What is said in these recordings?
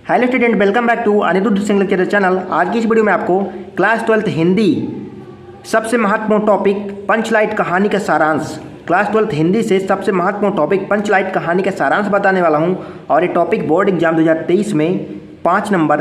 Hello student, welcome back to Aniruddh Singh lecturer channel. आज की इस वीडियो में आपको क्लास 12th हिंदी सबसे महत्वपूर्ण टॉपिक पंचलाइट कहानी का सारांश, क्लास 12th हिंदी से सबसे महत्वपूर्ण टॉपिक पंचलाइट कहानी का सारांश बताने वाला हूं। और ये टॉपिक बोर्ड एग्जाम 2023 में 5 नंबर,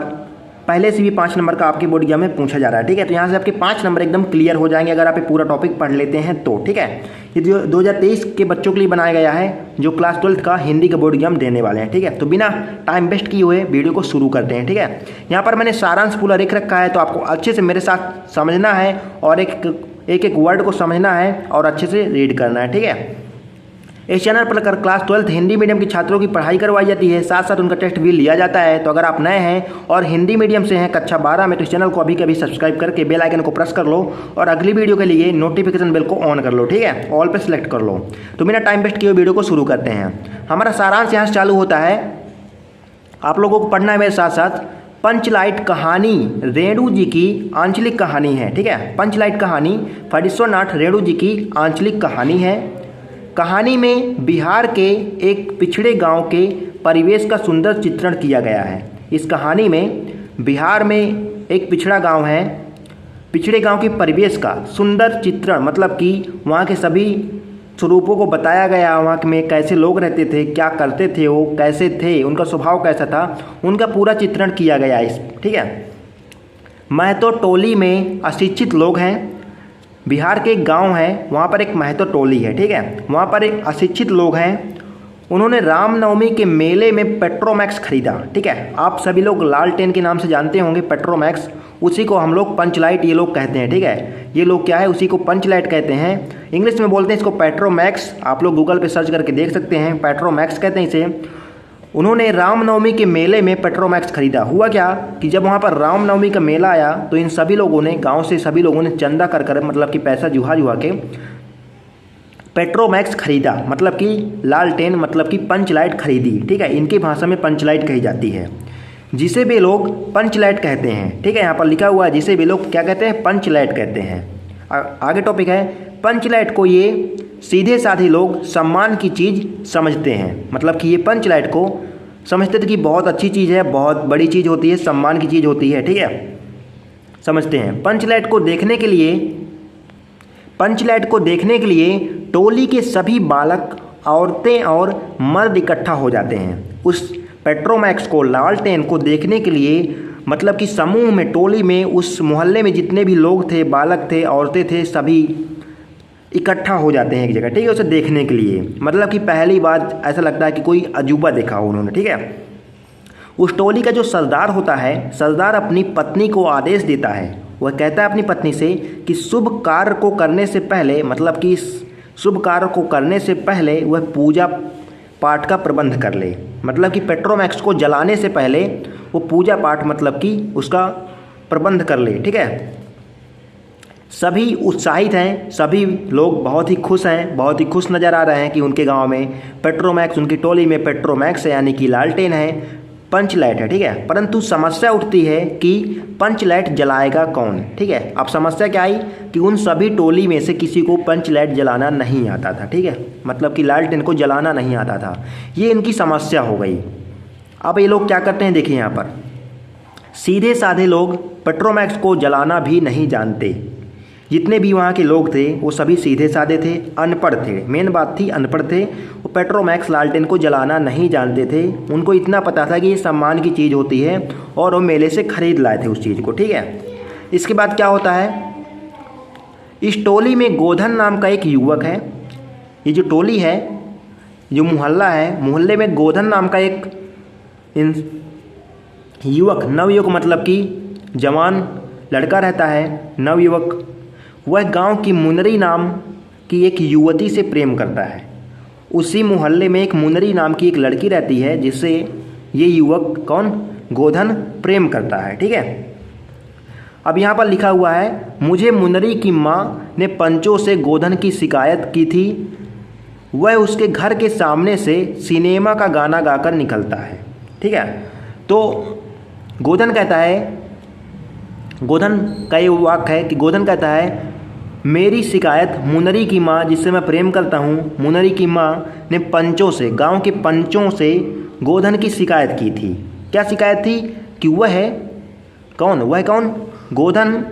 पहले से भी 5 नंबर का आपके बोर्ड एग्जाम में पूछा जा रहा है। ठीक है, तो यहाँ से आपके 5 नंबर एकदम क्लियर हो जाएंगे अगर आप ये पूरा टॉपिक पढ़ लेते हैं तो। ठीक है, ये 2023 के बच्चों के लिए बनाया गया है जो क्लास 12th का हिंदी का बोर्ड एग्जाम देने वाले हैं। ठीक है, तो बिना टाइम वेस्ट किए हुए वीडियो को शुरू करते हैं। ठीक है, यहाँ पर मैंने सारांश पूरा लिख रखा है, तो आपको अच्छे से मेरे साथ समझना है और एक वर्ड को समझना है और अच्छे से रीड करना है। ठीक है, इस चैनल पर क्लास 12th हिंदी मीडियम के छात्रों की पढ़ाई करवाई जाती है, साथ साथ उनका टेस्ट भी लिया जाता है। तो अगर आप नए हैं और हिंदी मीडियम से हैं कक्षा 12 में, तो इस चैनल को अभी कभी सब्सक्राइब करके बेल आइकन को प्रेस कर लो और अगली वीडियो के लिए नोटिफिकेशन बेल को ऑन कर लो। ठीक है, ऑल पे सिलेक्ट कर लो। तो बिना टाइम वेस्ट किए वीडियो को शुरू करते हैं। हमारा सारांश यहाँ से चालू होता है। आप लोगों को पढ़ना है मेरे साथ साथ। पंचलाइट कहानी रेणु जी की आंचलिक कहानी है। ठीक है, पंचलाइट कहानी फणीश्वरनाथ रेणु जी की आंचलिक कहानी है। कहानी में बिहार के एक पिछड़े गांव के परिवेश का सुंदर चित्रण किया गया है। इस कहानी में बिहार में एक पिछड़ा गांव है, पिछड़े गांव के परिवेश का सुंदर चित्रण मतलब कि वहाँ के सभी स्वरूपों को बताया गया। वहाँ में कैसे लोग रहते थे, क्या करते थे, वो कैसे थे, उनका स्वभाव कैसा था, उनका पूरा चित्रण किया गया है। ठीक है, महतो टोली में अशिक्षित लोग हैं। बिहार के एक गांव है, वहाँ पर एक महतो टोली है। ठीक है, वहाँ पर एक अशिक्षित लोग हैं। उन्होंने रामनवमी के मेले में पेट्रोमैक्स खरीदा। ठीक है, आप सभी लोग लालटेन के नाम से जानते होंगे पेट्रोमैक्स, उसी को हम लोग पंचलाइट ये लोग कहते हैं। ठीक है, ये लोग क्या है, उसी को पंचलाइट कहते हैं। इंग्लिश में बोलते हैं इसको पेट्रोमैक्स, आप लोग गूगल पे सर्च करके देख सकते हैं, पेट्रोमैक्स कहते हैं इसे। उन्होंने रामनवमी के मेले में पेट्रोमैक्स खरीदा। हुआ क्या कि जब वहाँ पर रामनवमी का मेला आया तो इन सभी लोगों ने, गांव से सभी लोगों ने चंदा कर मतलब कि पैसा जुहा के पेट्रोमैक्स खरीदा, मतलब कि लालटेन मतलब कि पंचलाइट खरीदी। ठीक है, इनकी भाषा में पंचलाइट कही जाती है, जिसे वे लोग पंचलाइट कहते हैं। ठीक है, यहाँ पर लिखा हुआ है जिसे वे लोग क्या कहते हैं, पंचलाइट कहते हैं। आगे टॉपिक है, पंचलाइट को ये सीधे साधे लोग सम्मान की चीज़ समझते हैं। मतलब कि ये पंचलाइट को समझते थे कि बहुत अच्छी चीज़ है, बहुत बड़ी चीज़ होती है, सम्मान की चीज़ होती है। ठीक है, समझते हैं। पंचलाइट को देखने के लिए टोली के सभी बालक, औरतें और मर्द इकट्ठा हो जाते हैं। उस पेट्रोमैक्स को, लालटेन को देखने के लिए मतलब कि समूह में, टोली में, उस मोहल्ले में जितने भी लोग थे, बालक थे, औरतें थे, सभी इकट्ठा हो जाते हैं एक जगह। ठीक है, उसे देखने के लिए, मतलब कि पहली बार ऐसा लगता है कि कोई अजूबा देखा हो उन्होंने। ठीक है, उस टोली का जो सरदार होता है, सरदार अपनी पत्नी को आदेश देता है। वह कहता है अपनी पत्नी से कि शुभ कार्य को करने से पहले, मतलब कि शुभ कार्य को करने से पहले वह पूजा पाठ का प्रबंध कर ले। मतलब कि पेट्रोमैक्स को जलाने से पहले वो पूजा पाठ मतलब कि उसका प्रबंध कर ले। ठीक है, सभी उत्साहित हैं, सभी लोग बहुत ही खुश हैं, बहुत ही खुश नज़र आ रहे हैं कि उनके गांव में पेट्रोमैक्स, उनकी टोली में पेट्रोमैक्स है, यानी कि लालटेन है, पंचलाइट है। ठीक है, परंतु समस्या उठती है कि पंचलाइट जलाएगा कौन। ठीक है, अब समस्या क्या आई कि उन सभी टोली में से किसी को पंचलाइट जलाना नहीं आता था। ठीक है, मतलब कि लालटेन को जलाना नहीं आता था, ये इनकी समस्या हो गई। अब ये लोग क्या करते हैं, देखिए यहाँ पर सीधे साधे लोग पेट्रोमैक्स को जलाना भी नहीं जानते। जितने भी वहाँ के लोग थे वो सभी सीधे साधे थे, अनपढ़ थे। मेन बात थी अनपढ़ थे। वो पेट्रोमैक्स लालटेन को जलाना नहीं जानते थे। उनको इतना पता था कि ये सम्मान की चीज़ होती है और वो मेले से खरीद लाए थे उस चीज़ को। ठीक है, इसके बाद क्या होता है, इस टोली में गोधन नाम का एक युवक है। ये जो टोली है, जो मोहल्ला है, मोहल्ले में गोधन नाम का एक युवक, नवयुवक मतलब कि जवान लड़का रहता है, नवयुवक। वह गांव की मुनरी नाम की एक युवती से प्रेम करता है। उसी मोहल्ले में एक मुनरी नाम की एक लड़की रहती है जिससे ये युवक, कौन, गोधन, प्रेम करता है। ठीक है, अब यहाँ पर लिखा हुआ है, मुझे मुनरी की माँ ने पंचों से गोधन की शिकायत की थी। वह उसके घर के सामने से सिनेमा का गाना गाकर निकलता है। ठीक है, तो गोधन कहता है, गोधन का ये वाक्य है कि गोधन कहता है, मेरी शिकायत मुनरी की माँ, जिससे मैं प्रेम करता हूँ, मुनरी की माँ ने पंचों से, गांव के पंचों से गोधन की शिकायत की थी। क्या शिकायत थी कि वह कौन गोधन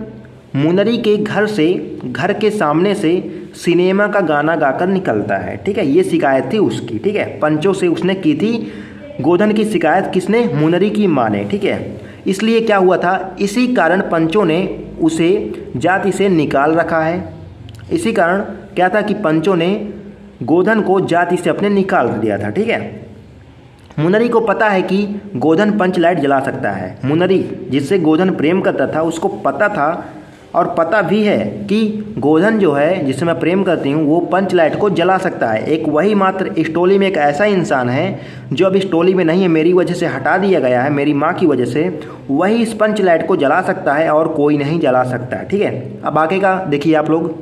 मुनरी के घर के सामने से सिनेमा का गाना गाकर निकलता है। ठीक है, ये शिकायत थी उसकी। ठीक है, पंचों से उसने की थी गोधन की शिकायत, किसने? मुनरी की माँ ने। ठीक है, इसलिए क्या हुआ था, इसी कारण पंचों ने उसे जाति से निकाल रखा है। इसी कारण क्या था कि पंचों ने गोधन को जाति से अपने निकाल दिया था। ठीक है, मुनरी को पता है कि गोधन पंच लाइट जला सकता है। मुनरी जिससे गोधन प्रेम करता था उसको पता था और पता भी है कि गोधन जो है जिससे मैं प्रेम करती हूँ वो पंच लाइट को जला सकता है। एक वही मात्र इस टोली में एक ऐसा इंसान है जो अब इस टोली में नहीं है, मेरी वजह से हटा दिया गया है, मेरी माँ की वजह से, वही इस पंच लाइट को जला सकता है और कोई नहीं जला सकता है। ठीक है, अब आगे का देखिए आप लोग।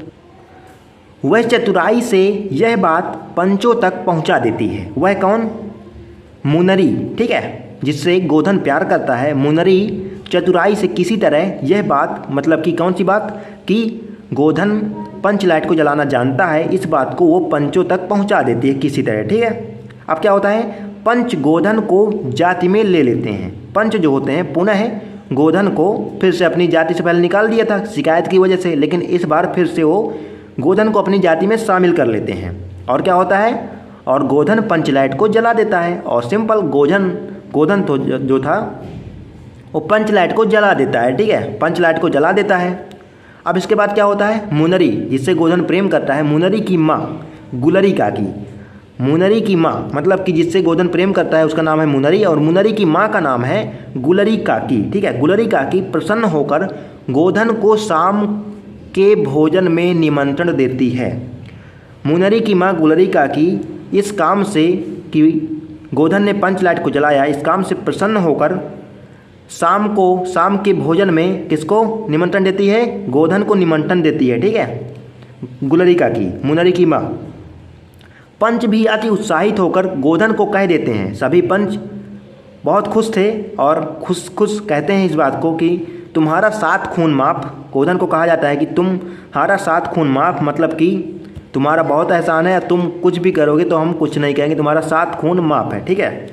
वह चतुराई से यह बात पंचों तक पहुँचा देती है। वह कौन? मुनरी। ठीक है, जिससे गोधन प्यार करता है। मुनरी चतुराई से किसी तरह यह बात, मतलब कि कौन सी बात, कि गोधन पंच लाइट को जलाना जानता है, इस बात को वो पंचों तक पहुंचा देती है किसी तरह। ठीक है, अब क्या होता है, पंच गोधन को जाति में ले लेते हैं। पंच जो होते हैं पुनः गोधन को फिर से अपनी जाति से पहले निकाल दिया था शिकायत की वजह से, लेकिन इस बार फिर से वो गोधन को अपनी जाति में शामिल कर लेते हैं। और क्या होता है, और गोधन पंच लाइट को जला देता है। और सिंपल गोधन तो जो था वो पंच लाइट को जला देता है। ठीक है, पंच लाइट को जला देता है। अब इसके बाद क्या होता है, मुनरी जिससे गोधन प्रेम करता है, मुनरी की माँ गुलरी काकी। मुनरी की माँ मतलब कि जिससे गोधन प्रेम करता है उसका नाम है मुनरी, और मुनरी की माँ का नाम है गुलरी काकी। ठीक है, गुलरी काकी प्रसन्न होकर गोधन को शाम के भोजन में निमंत्रण देती है। मुनरी की माँ गुलरी काकी इस काम से कि गोधन ने पंच लाइट को जलाया, इस काम से प्रसन्न होकर शाम के भोजन में किसको निमंत्रण देती है? गोधन को निमंत्रण देती है। ठीक है, गुलरी काकी, मुनरी की माँ। पंच भी अति उत्साहित होकर गोधन को कह देते हैं। सभी पंच बहुत खुश थे और खुश कहते हैं इस बात को कि तुम्हारा 7 खून माफ़। गोधन को कहा जाता है कि तुम्हारा 7 खून माफ़, मतलब कि तुम्हारा बहुत एहसान है, तुम कुछ भी करोगे तो हम कुछ नहीं कहेंगे, तुम्हारा 7 खून माफ़ है। ठीक है,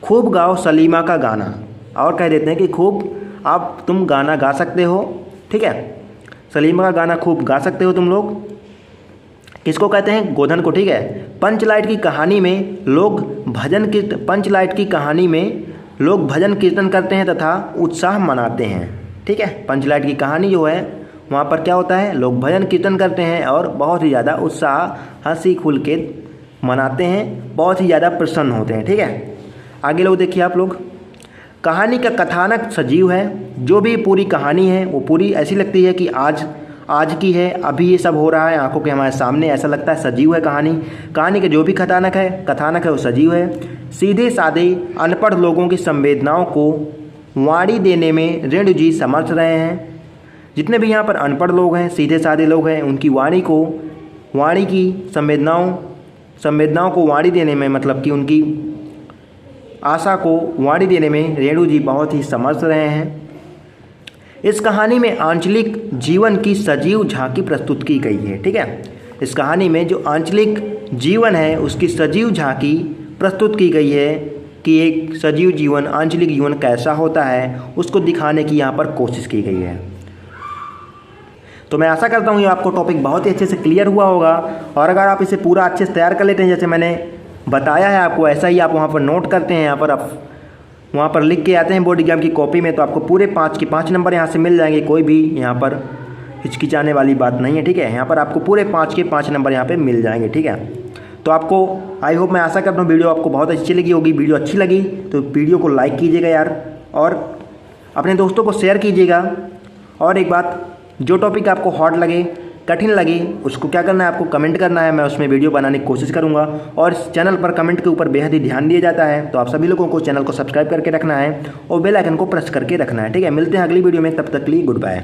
खूब गाओ सलीमा का गाना। और कह देते हैं कि खूब अब तुम गाना गा सकते हो। ठीक है, सलीमा का गाना खूब गा सकते हो तुम लोग। किसको कहते हैं? गोधन को। ठीक है, पंच लाइट की कहानी में लोग भजन कीर्तन करते हैं तथा उत्साह मनाते हैं। ठीक है, पंच लाइट की कहानी जो है वहाँ पर क्या होता है, लोग भजन कीर्तन करते हैं और बहुत ही ज़्यादा उत्साह हंसी खुल के मनाते हैं, बहुत ही ज़्यादा प्रसन्न होते हैं। ठीक है, आगे लोग देखिए आप लोग। कहानी का कथानक सजीव है। जो भी पूरी कहानी है वो पूरी ऐसी लगती है कि आज की है, अभी ये सब हो रहा है आंखों के हमारे सामने, ऐसा लगता है सजीव है कहानी का जो भी कथानक है वो सजीव है। सीधे साधे अनपढ़ लोगों की संवेदनाओं को वाणी देने में रेणु जी समर्थ रहे हैं। जितने भी यहाँ पर अनपढ़ लोग हैं, सीधे साधे लोग हैं, उनकी वाणी की संवेदनाओं को वाणी देने में, मतलब कि उनकी आशा को वाणी देने में रेणु जी बहुत ही समर्थ रहे हैं। इस कहानी में आंचलिक जीवन की सजीव झांकी प्रस्तुत की गई है। ठीक है, इस कहानी में जो आंचलिक जीवन है उसकी सजीव झांकी प्रस्तुत की गई है कि एक सजीव जीवन, आंचलिक जीवन कैसा होता है उसको दिखाने की यहाँ पर कोशिश की गई है। तो मैं आशा करता हूँ ये आपको टॉपिक बहुत ही अच्छे से क्लियर हुआ होगा, और अगर आप इसे पूरा अच्छे से तैयार कर लेते हैं जैसे मैंने बताया है आपको, ऐसा ही आप वहाँ पर नोट करते हैं, यहाँ पर आप वहाँ पर लिख के आते हैं बोर्ड एग्जाम की कॉपी में, तो आपको पूरे 5 के 5 नंबर यहाँ से मिल जाएंगे। कोई भी यहाँ पर हिचकिचाने वाली बात नहीं है। ठीक है, यहाँ पर आपको पूरे 5 के 5 नंबर यहाँ पे मिल जाएंगे। ठीक है, तो आपको आई होप, मैं आशा करता हूँ वीडियो आपको बहुत अच्छी लगी होगी। वीडियो अच्छी लगी तो वीडियो को लाइक कीजिएगा यार, और अपने दोस्तों को शेयर कीजिएगा। और एक बात, जो टॉपिक आपको हार्ड लगे, कठिन लगे, उसको क्या करना है, आपको कमेंट करना है, मैं उसमें वीडियो बनाने की कोशिश करूंगा। और इस चैनल पर कमेंट के ऊपर बेहद ही ध्यान दिया जाता है, तो आप सभी लोगों को चैनल को सब्सक्राइब करके रखना है और बेल आइकन को प्रेस करके रखना है। ठीक है, मिलते हैं अगली वीडियो में, तब तक के लिए गुड बाय।